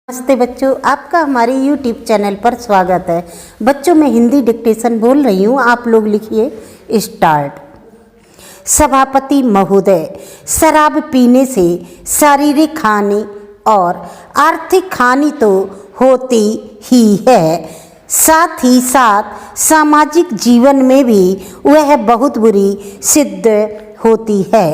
नमस्ते बच्चों, आपका हमारे YouTube चैनल पर स्वागत है। बच्चों मैं हिंदी डिक्टेशन बोल रही हूँ, आप लोग लिखिए स्टार्ट। सभापति महोदय, शराब पीने से शारीरिक हानि और आर्थिक हानि तो होती ही है, साथ ही साथ सामाजिक जीवन में भी वह बहुत बुरी सिद्ध होती है।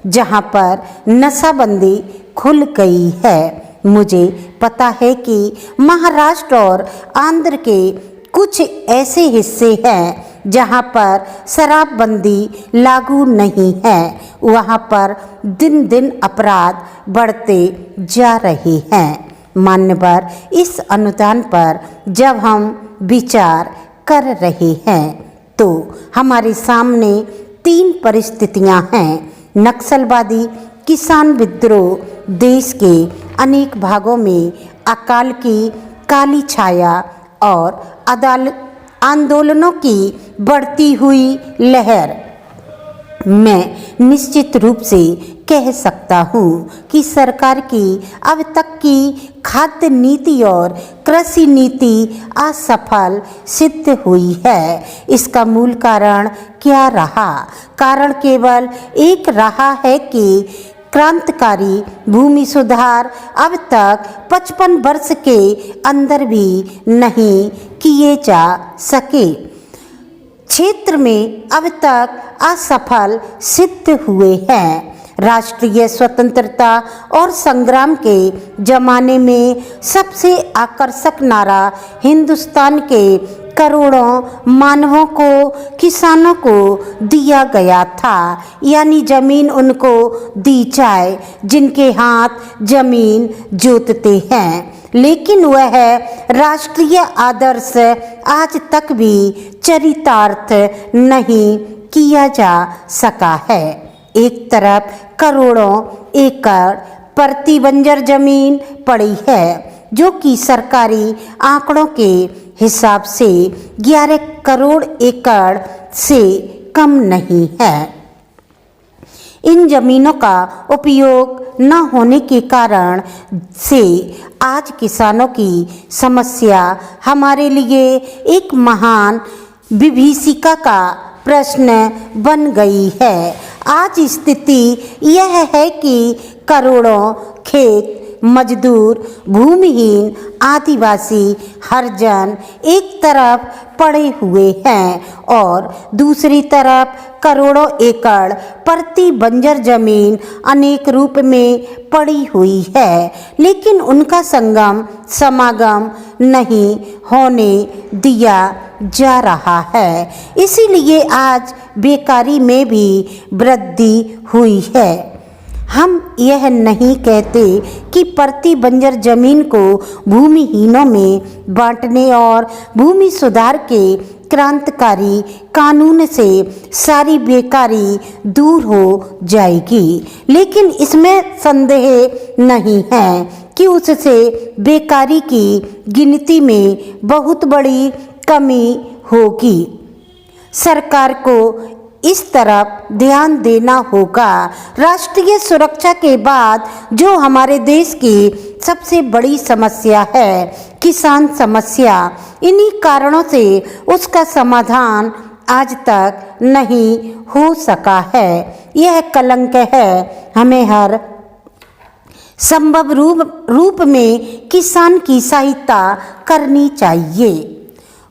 जहाँ पर नशाबंदी खुल गई है। मुझे पता है कि महाराष्ट्र और आंध्र के कुछ ऐसे हिस्से हैं जहाँ पर शराबबंदी लागू नहीं है। वहाँ पर दिन दिन अपराध बढ़ते जा रहे हैं। मान्यवर, इस अनुदान पर जब हम विचार कर रहे हैं तो हमारे सामने तीन परिस्थितियाँ हैं। नक्सलवादी, किसान विद्रोह, देश के अनेक भागों में अकाल की काली छाया और आंदोलनों की बढ़ती हुई लहर। मैं निश्चित रूप से कह सकता हूँ कि सरकार की अब तक की खाद्य नीति और कृषि नीति असफल सिद्ध हुई है। इसका मूल कारण क्या रहा? कारण केवल एक रहा है कि क्रांतिकारी भूमि सुधार अब तक 55 वर्ष के अंदर भी नहीं किए जा सके। क्षेत्र में अब तक असफल सिद्ध हुए हैं। राष्ट्रीय स्वतंत्रता और संग्राम के जमाने में सबसे आकर्षक नारा हिंदुस्तान के करोड़ों मानवों को, किसानों को दिया गया था, यानी जमीन उनको दी जाए जिनके हाथ जमीन जोतते हैं। लेकिन वह राष्ट्रीय आदर्श आज तक भी चरितार्थ नहीं किया जा सका है। एक तरफ करोड़ों एकड़ प्रति बंजर जमीन पड़ी है, जो कि सरकारी आंकड़ों के हिसाब से 11 करोड़ एकड़ से कम नहीं है। इन जमीनों का उपयोग न होने के कारण से आज किसानों की समस्या हमारे लिए एक महान विभीषिका का प्रश्न बन गई है। आज स्थिति यह है कि करोड़ों खेत मजदूर, भूमिहीन आदिवासी हरिजन एक तरफ पड़े हुए हैं और दूसरी तरफ करोड़ों एकड़ प्रति बंजर जमीन अनेक रूप में पड़ी हुई है, लेकिन उनका समागम नहीं होने दिया जा रहा है। इसीलिए आज बेकारी में भी वृद्धि हुई है। हम यह नहीं कहते कि प्रति बंजर जमीन को भूमिहीनों में बांटने और भूमि सुधार के क्रांतिकारी कानून से सारी बेकारी दूर हो जाएगी, लेकिन इसमें संदेह नहीं है कि उससे बेकारी की गिनती में बहुत बड़ी कमी होगी। सरकार को इस तरफ ध्यान देना होगा। राष्ट्रीय सुरक्षा के बाद जो हमारे देश की सबसे बड़ी समस्या है, किसान समस्या, इन्हीं कारणों से उसका समाधान आज तक नहीं हो सका है। यह कलंक है। हमें हर संभव रूप में किसान की सहायता करनी चाहिए।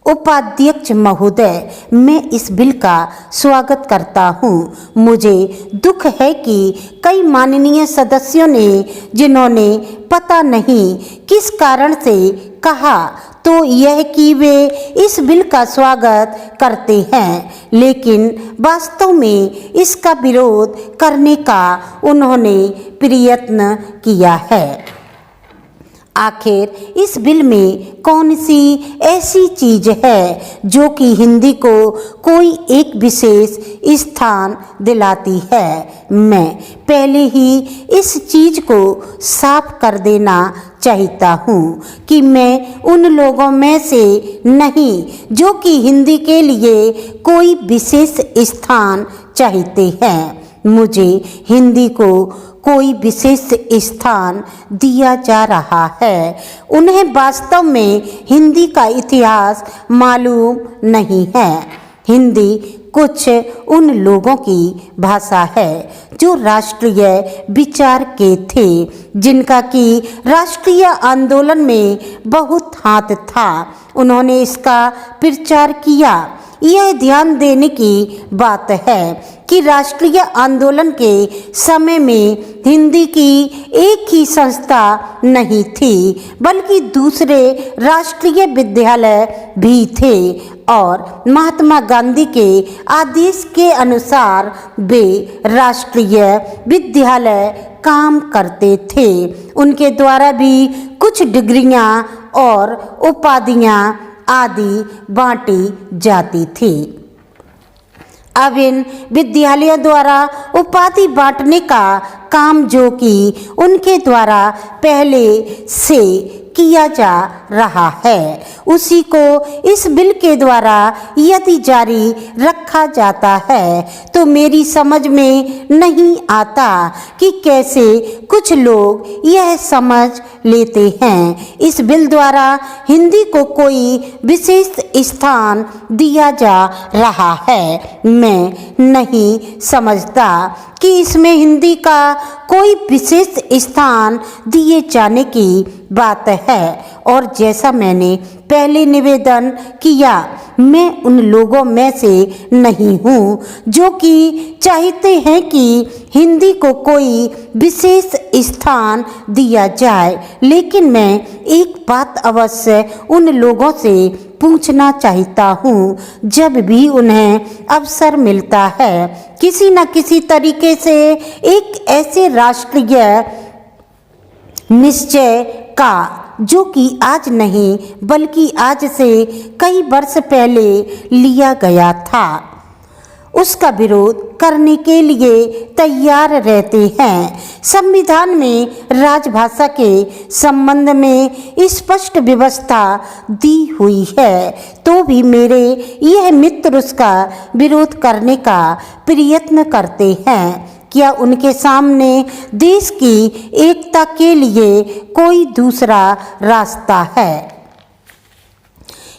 उपाध्यक्ष महोदय, मैं इस बिल का स्वागत करता हूँ। मुझे दुख है कि कई माननीय सदस्यों ने, जिन्होंने पता नहीं किस कारण से कहा, तो यह कि वे इस बिल का स्वागत करते हैं, लेकिन वास्तव में इसका विरोध करने का उन्होंने प्रयत्न किया है। आखिर इस बिल में कौन सी ऐसी चीज है जो कि हिंदी को कोई एक विशेष स्थान दिलाती है? मैं पहले ही इस चीज को साफ कर देना चाहता हूँ कि मैं उन लोगों में से नहीं जो कि हिंदी के लिए कोई विशेष स्थान चाहते हैं। मुझे हिंदी को कोई विशेष स्थान दिया जा रहा है। उन्हें वास्तव में हिंदी का इतिहास मालूम नहीं है। हिंदी कुछ उन लोगों की भाषा है जो राष्ट्रीय विचार के थे, जिनका कि राष्ट्रीय आंदोलन में बहुत हाथ था। उन्होंने इसका प्रचार किया। यह ध्यान देने की बात है कि राष्ट्रीय आंदोलन के समय में हिंदी की एक ही संस्था नहीं थी, बल्कि दूसरे राष्ट्रीय विद्यालय भी थे और महात्मा गांधी के आदेश के अनुसार वे राष्ट्रीय विद्यालय काम करते थे। उनके द्वारा भी कुछ डिग्रियां और उपाधियां आदि बांटी जाती थी। अब इन विद्यालयों द्वारा उपाधि बांटने का काम जो कि उनके द्वारा पहले से किया जा रहा है, उसी को इस बिल के द्वारा यदि जारी रखा जाता है तो मेरी समझ में नहीं आता कि कैसे कुछ लोग यह समझ लेते हैं इस बिल द्वारा हिंदी को कोई विशेष स्थान दिया जा रहा है। मैं नहीं समझता कि इसमें हिंदी का कोई विशेष स्थान दिए जाने की बात है। और जैसा मैंने पहले निवेदन किया, मैं उन लोगों में से नहीं हूँ जो कि चाहते हैं कि हिंदी को कोई विशेष स्थान दिया जाए, लेकिन मैं एक बात अवश्य उन लोगों से पूछना चाहता हूँ। जब भी उन्हें अवसर मिलता है किसी न किसी तरीके से एक ऐसे राष्ट्रीय निश्चय का जो कि आज नहीं बल्कि आज से कई वर्ष पहले लिया गया था, उसका विरोध करने के लिए तैयार रहते हैं। संविधान में राजभाषा के संबंध में स्पष्ट व्यवस्था दी हुई है, तो भी मेरे यह मित्र उसका विरोध करने का प्रयत्न करते हैं। क्या उनके सामने देश की एकता के लिए कोई दूसरा रास्ता है?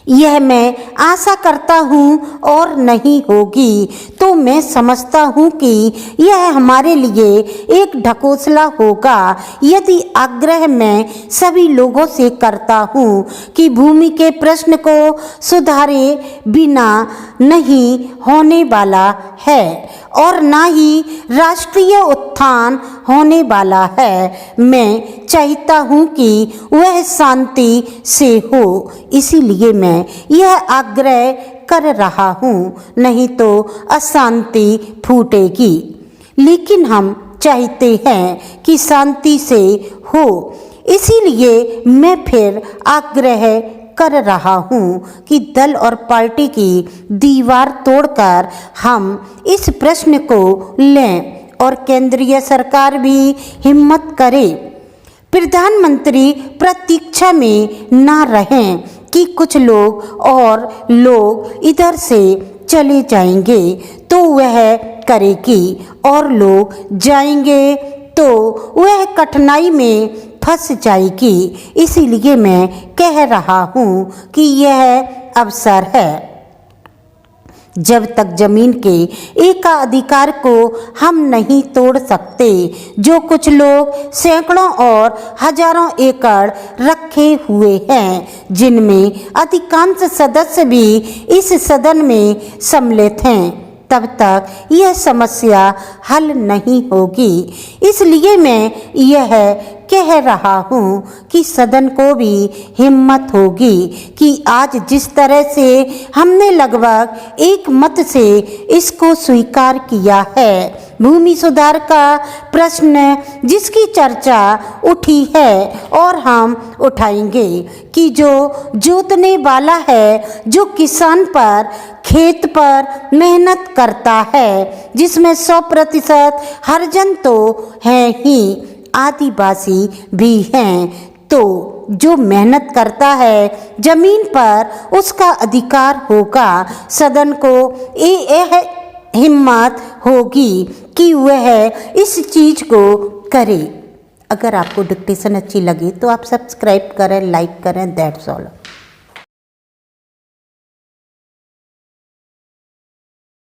यह मैं आशा करता हूँ और नहीं होगी तो मैं समझता हूँ कि यह हमारे लिए एक ढकोसला होगा यदि आग्रह मैं सभी लोगों से करता हूँ कि भूमि के प्रश्न को सुधारे बिना नहीं होने वाला है और ना ही राष्ट्रीय उत्थान होने वाला है। मैं चाहता हूँ कि वह शांति से हो, इसीलिए मैं यह आग्रह कर रहा हूँ, नहीं तो अशांति फूटेगी। लेकिन हम चाहते हैं कि शांति से हो, इसीलिए मैं फिर आग्रह कर रहा हूँ कि दल और पार्टी की दीवार तोड़कर हम इस प्रश्न को लें और केंद्रीय सरकार भी हिम्मत करे। प्रधानमंत्री प्रतीक्षा में ना रहें कि कुछ लोग इधर से चले जाएंगे तो वह करेगी और लोग जाएंगे तो वह कठिनाई में फंस जाएगी। इसीलिए मैं कह रहा हूँ कि यह अवसर है। जब तक जमीन के एकाधिकार को हम नहीं तोड़ सकते, जो कुछ लोग सैकड़ों और हजारों एकड़ रखे हुए हैं, जिनमें अधिकांश सदस्य भी इस सदन में सम्मिलित हैं, तब तक यह समस्या हल नहीं होगी। इसलिए मैं यह कह रहा हूँ कि सदन को भी हिम्मत होगी कि आज जिस तरह से हमने लगभग एक मत से इसको स्वीकार किया है, भूमि सुधार का प्रश्न जिसकी चर्चा उठी है और हम उठाएंगे कि जो जोतने वाला है, जो किसान पर खेत पर मेहनत करता है, जिसमें 100% हरिजन तो है ही, आदिवासी भी हैं, तो जो मेहनत करता है जमीन पर उसका अधिकार होगा। सदन को यह हिम्मत होगी कि वह इस चीज को करें। अगर आपको डिक्टेशन अच्छी लगी तो आप सब्सक्राइब करें, लाइक करें, दैट्स ऑल।